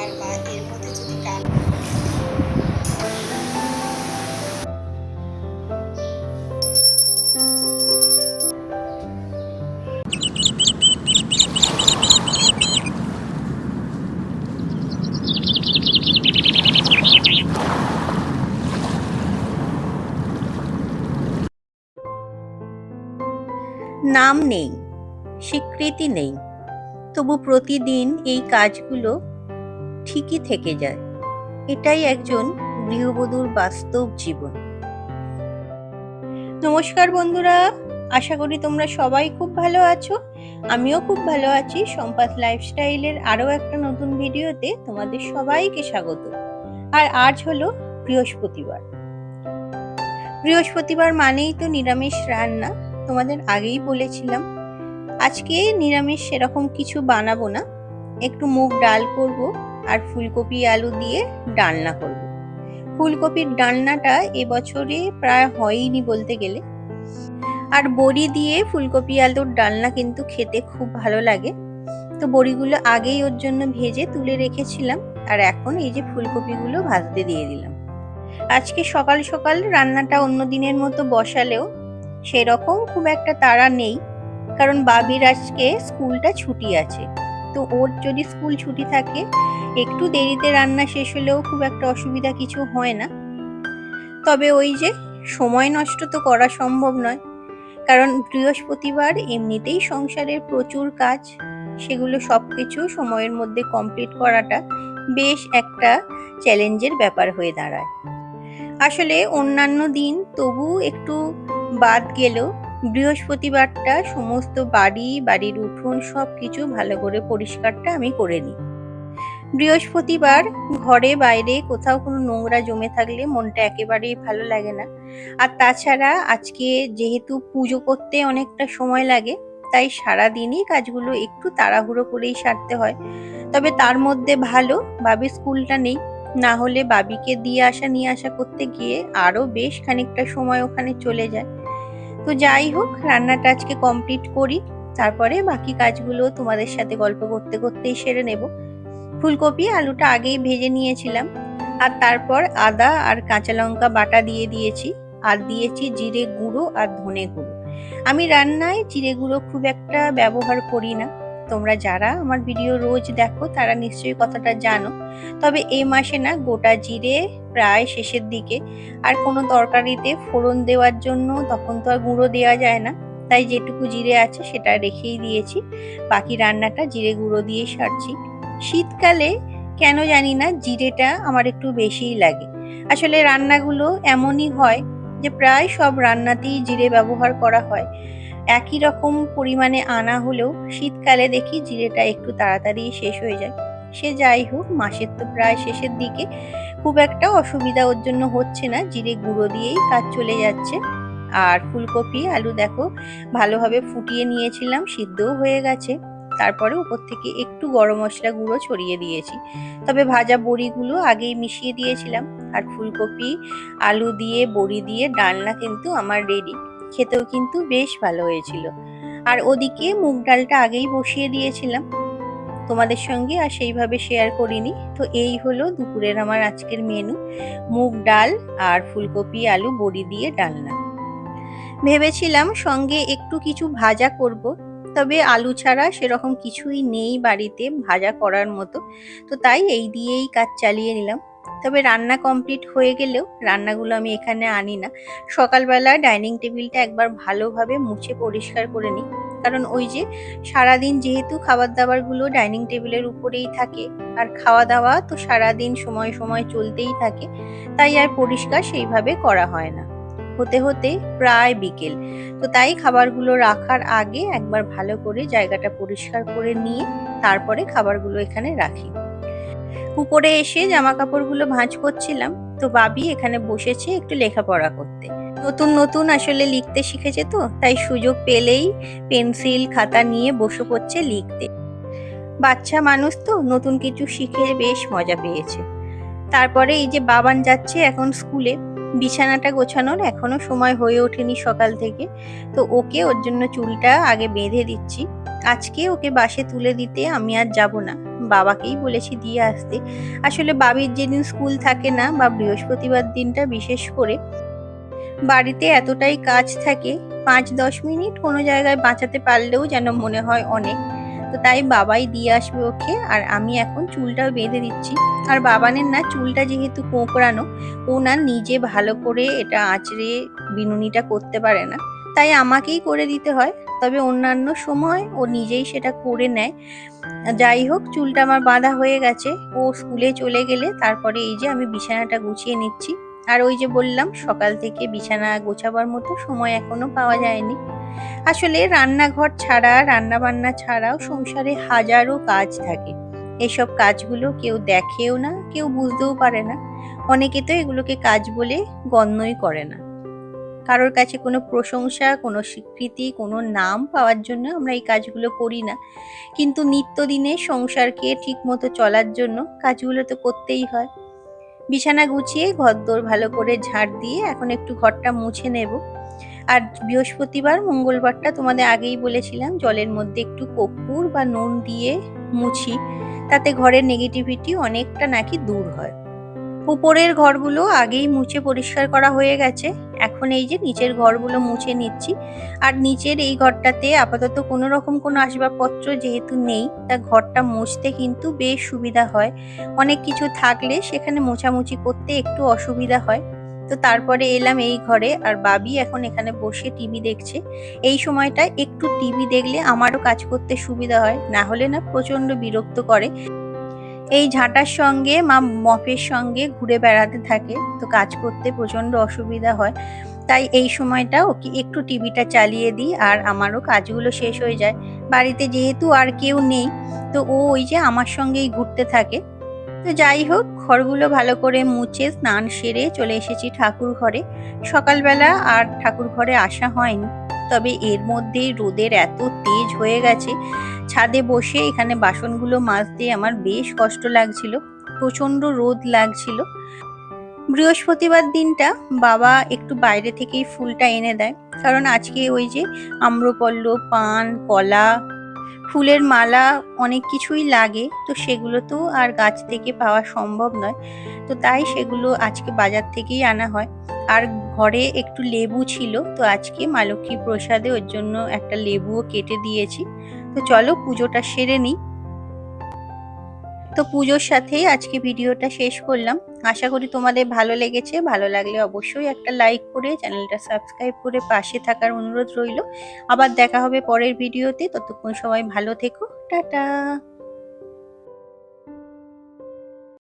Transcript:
খাবার বা এর মধ্যে যদি ডাল নাম নেই, স্বীকৃতি নেই, তবু প্রতিদিন এই কাজগুলো ঠিকই থেকে যায়। এটাই একজন গৃহবধূর বাস্তব জীবন। নমস্কার বন্ধুরা, আশা করি তোমরা সবাই খুব ভালো আছো। আমিও খুব ভালো আছি। সম্পাস লাইফস্টাইলের আরো একটা নতুন ভিডিওতে তোমাদের সবাইকে স্বাগত। আর আজ হলো বৃহস্পতিবার। বৃহস্পতিবার মানেই তো নিরামিষ রান্না, তোমাদের আগেই বলেছিলাম। আজকে নিরামিষ সেরকম কিছু বানাবো না, একটু মুগ ডাল করব আর ফুলকপি আলু দিয়ে ডালনা করব। ফুলকপির ডালনাটা এবছরে প্রায় হয়নি বলতে গেলে। আর বড়ি দিয়ে ফুলকপি আলুর ডালনা কিন্তু খেতে খুব ভালো লাগে। তো বড়িগুলো আগেই ওর জন্য ভেজে তুলে রেখেছিলাম, আর এখন এই যে ফুলকপিগুলো ভাজতে দিয়ে দিলাম। আজকে সকাল সকাল রান্নাটা অন্য দিনের মতো বসালেও সেরকম খুব একটা তাড়া নেই, কারণ বাবির আজকে স্কুলটা ছুটি আছে। তো ওর যদি স্কুল ছুটি থাকে, একটু দেরিতে রান্না শেষ হলেও খুব একটা অসুবিধা কিছু হয় না। তবে ওই যে সময় নষ্ট তো করা সম্ভব নয়, কারণ বৃহস্পতিবার এমনিতেই সংসারের প্রচুর কাজ, সেগুলো সবকিছু সময়ের মধ্যে কমপ্লিট করাটা বেশ একটা চ্যালেঞ্জের ব্যাপার হয়ে দাঁড়ায়। আসলে অন্যান্য দিন তবু একটু বাদ গেলেও বৃহস্পতিবারটা সমস্ত বাড়ির উঠোন সবকিছু ভালো করে পরিষ্কারটা আমি করে নিই। বৃহস্পতিবার ঘরে বাইরে কোথাও কোনো নোংরা জমে থাকলে মনটা একেবারেই ভালো লাগে না। আর তাছাড়া আজকে যেহেতু পুজো করতে অনেকটা সময় লাগে, তাই সারাদিনই কাজগুলো একটু তাড়াহুড়ো করেই সারতে হয়। তবে তার মধ্যে ভালো বাবির স্কুলটা নেই, না হলে বাবিকে দিয়ে আসা নিয়ে আসা করতে গিয়ে আরো বেশ খানিকটা সময় ওখানে চলে যায়। তো যাই হোক, রান্নাটা আজকে কমপ্লিট করি, তারপরে বাকি কাজগুলো তোমাদের সাথে গল্প করতে করতেই সেরে নেব। ফুলকপি আলুটা আগেই ভেজে নিয়েছিলাম, আর তারপর আদা আর কাঁচা লঙ্কা বাটা দিয়ে দিয়েছি, আর দিয়েছি জিরে গুঁড়ো আর ধনে গুঁড়ো। আমি রান্নায় জিরে গুঁড়ো খুব একটা ব্যবহার করি না। তোমরা যারা আমার ভিডিও রোজ দেখো তারা নিশ্চয়ই কথাটা জানো। তবে এই মাসে না গোটা জিরে প্রায় শেষের দিকে, আর কোনো তরকারিতে ফোড়ন দেওয়ার জন্য তখন তো আর গুঁড়ো দেওয়া যায় না, তাই যেটুকু জিরে আছে সেটা রেখেই দিয়েছি। বাকি রান্নাটা জিরে গুঁড়ো দিয়েই সারছি। শীতকালে কেন জানি না জিরেটা আমার একটু বেশিই লাগে। আসলে রান্নাগুলো এমনই হয় যে প্রায় সব রান্নাতেই জিরে ব্যবহার করা হয়। একই রকম পরিমাণে আনা হলেও শীতকালে দেখি জিরেটা একটু তাড়াতাড়ি শেষ হয়ে যায়। সে যাই হোক, মাসের তো প্রায় শেষের দিকে, খুব একটা অসুবিধা ওর জন্য হচ্ছে না, জিরে গুঁড়ো দিয়েই কাজ চলে যাচ্ছে। আর ফুলকপি আলু দেখো ভালোভাবে ফুটিয়ে নিয়েছিলাম, সিদ্ধও হয়ে গেছে। তারপরে উপর থেকে একটু গরম মশলা গুঁড়ো ছড়িয়ে দিয়েছি। তবে ভাজা বড়িগুলো আগেই মিশিয়ে দিয়েছিলাম। আর ফুলকপি আলু দিয়ে বড়ি দিয়ে ডালনা কিন্তু আমার রেডি। খেতেও কিন্তু বেশ ভালো হয়েছিল। আর ওদিকে মুগ ডালটা আগেই বসিয়ে দিয়েছিলাম, তোমাদের সঙ্গে আর সেইভাবে শেয়ার করিনি। তো এই হলো দুপুরের আমার আজকের মেনু, মুগ ডাল আর ফুলকপি আলু বড়ি দিয়ে ডালনা। ভেবেছিলাম সঙ্গে একটু কিছু ভাজা করব, তবে আলু ছাড়া সেরকম কিছুই নেই বাড়িতে ভাজা করার মতো। তো তাই এই দিয়েই কাজ চালিয়ে নিলাম। তবে রান্না কমপ্লিট হয়ে গেলেও রান্নাগুলো আমি এখানে আনি না। সকালবেলা ডাইনিং টেবিলটা একবার ভালোভাবে মুছে পরিষ্কার করে নিই, কারণ ওই যে সারাদিন যেহেতু খাবার দাবারগুলো ডাইনিং টেবিলের উপরেই থাকে, আর খাওয়া দাওয়া তো সারাদিন সময় সময় চলতেই থাকে, তাই আর পরিষ্কার সেইভাবে করা হয় না। হতে হতে প্রায় বিকেল, তো তাই খাবারগুলো রাখার আগে একবার ভালো করে জায়গাটা পরিষ্কার করে নিয়ে তারপরে খাবারগুলো এখানে রাখি। উপরে এসে জামা কাপড়গুলো ভাঁজ করছিলাম, তো বাবি এখানে বসেছে একটু লেখাপড়া করতে। নতুন নতুন আসলে লিখতে শিখেছে, তো তাই সুযোগ পেলেই পেন্সিল খাতা নিয়ে বসে পড়ছে লিখতে। বাচ্চা মানুষ তো নতুন কিছু শিখে বেশ মজা পেয়েছে। তারপরে এই যে বাবান যাচ্ছে এখন স্কুলে, বিছানাটা গোছানোর এখনো সময় হয়ে ওঠেনি সকাল থেকে। তো ওকে ওর জন্য চুলটা আগে বেঁধে দিচ্ছি। আজকে ওকে বাসে তুলে দিতে আমি আর যাব না, বাবাকেই বলেছি দিয়ে আসতে। আসলে বাবির যেদিন স্কুল থাকে না বা বৃহস্পতিবার দিনটা বিশেষ করে বাড়িতে এতটাই কাজ থাকে, 5-10 মিনিট কোনো জায়গায় বাঁচাতে পারলেও যেন মনে হয় অনেক। তো তাই বাবাই দিয়ে আসবে ওকে, আর আমি এখন চুলটাও বেঁধে দিচ্ছি। আর বাবানের না চুলটা যেহেতু কোঁকড়ানো, ও না নিজে ভালো করে এটা আঁচড়ে বিনুনিটা করতে পারে না, তাই আমাকেই করে দিতে হয়। তবে অন্যান্য সময় ও নিজেই সেটা করে নেয়। যাই হোক, চুলটা আমার বাঁধা হয়ে গেছে। ও স্কুলে চলে গেলে তারপরে এই যে আমি বিছানাটা গুছিয়ে নিচ্ছি। আর ওই যে বললাম সকাল থেকে বিছানা গোছাবার মতো সময় এখনো পাওয়া যায়নি। আসলে রান্নাঘর ছাড়া, রান্না বান্না ছাড়াও সংসারে হাজারো কাজ থাকে। এসব কাজগুলো কেউ দেখেও না, কেউ বুঝতেও পারে না। অনেকে তো এগুলোকে কাজ বলে গণ্যই করে না। কারোর কাছে কোনো প্রশংসা, কোনো স্বীকৃতি, কোনো নাম পাওয়ার জন্য আমরা এই কাজগুলো করি না। কিন্তু নিত্যদিনের সংসারকে ঠিকমতো চলার জন্য কাজগুলো তো করতেই হয়। বিছানা গুছিয়ে ঘরদোর ভালো করে ঝাড় দিয়ে এখন একটু ঘরটা মুছে নেব। আর বৃহস্পতিবার মঙ্গলবারটা তোমাদের আগেই বলেছিলাম জলের মধ্যে একটু কর্পূর বা নুন দিয়ে মুছি, তাতে ঘরের নেগেটিভিটি অনেকটা নাকি দূর হয়। উপরের ঘরগুলো আগেই মুছে পরিষ্কার করা হয়ে গেছে। এখন এই যে নিচের ঘরগুলো মুছে নিচ্ছি। আর নিচের এই ঘরটাতে আপাতত কোনো রকম কোনো আসবাবপত্র যেহেতু নেই, তা ঘরটা মুছতে কিন্তু বেশ সুবিধা হয়। অনেক কিছু থাকলে সেখানে মোছামুছি করতে একটু অসুবিধা হয়। তো তারপরে এলাম এই ঘরে, আর বাবি এখন এখানে বসে টিভি দেখছে। এই সময়টা একটু টিভি দেখলে আমারও কাজ করতে সুবিধা হয়, না হলে না প্রচন্ড বিরক্ত করে। এই ঝাঁটার সঙ্গে মপের সঙ্গে ঘুরে বেড়াতে থাকে, তো কাজ করতে প্রচন্ড অসুবিধা হয়। তাই এই সময়টা ওকে একটু টিভিটা চালিয়ে দিই আর আমারও কাজগুলো শেষ হয়ে যায়। বাড়িতে যেহেতু আর কেউ নেই, তো ও ওই যে আমার সঙ্গেই ঘুরতে থাকে। তো যাই হোক, ঘরগুলো ভালো করে মুছে স্নান সেরে চলে এসেছি ঠাকুর ঘরে। সকালবেলা আর ঠাকুর ঘরে আসা হয়নি, তবে এর মধ্যেই রোদের এত তেজ হয়ে গেছে, ছাদে বসে এখানে বাসনগুলো মাজতে আমার বেশ কষ্ট লাগছিল। প্রচন্ড রোদ লাগছিল। বৃহস্পতিবার দিনটা বাবা একটু বাইরে থেকেই ফুলটা এনে দেয়, কারণ আজকে ওই যে আম্রপল্লব, পান, কলা, ফুলের মালা অনেক কিছুই লাগে, তো সেগুলো তো আর গাছ থেকে পাওয়া সম্ভব নয়। তো তাই সেগুলো আজকে বাজার থেকেই আনা হয়। আর ঘরে একটু লেবু ছিল, তো আজকে মা লক্ষ্মী প্রসাদে ওর জন্য একটা লেবুও কেটে দিয়েছি। তো চলো পুজোটা সেরে নিই। তো পুজোর সাথেই আজকে ভিডিওটা শেষ করলাম। আশা করি তোমাদের ভালো লেগেছে। ভালো লাগলে অবশ্যই একটা লাইক করে চ্যানেলটা সাবস্ক্রাইব করে পাশে থাকার অনুরোধ রইল। আবার দেখা হবে পরের ভিডিওতে। ততক্ষণ সবাই ভালো থেকো। টাটা।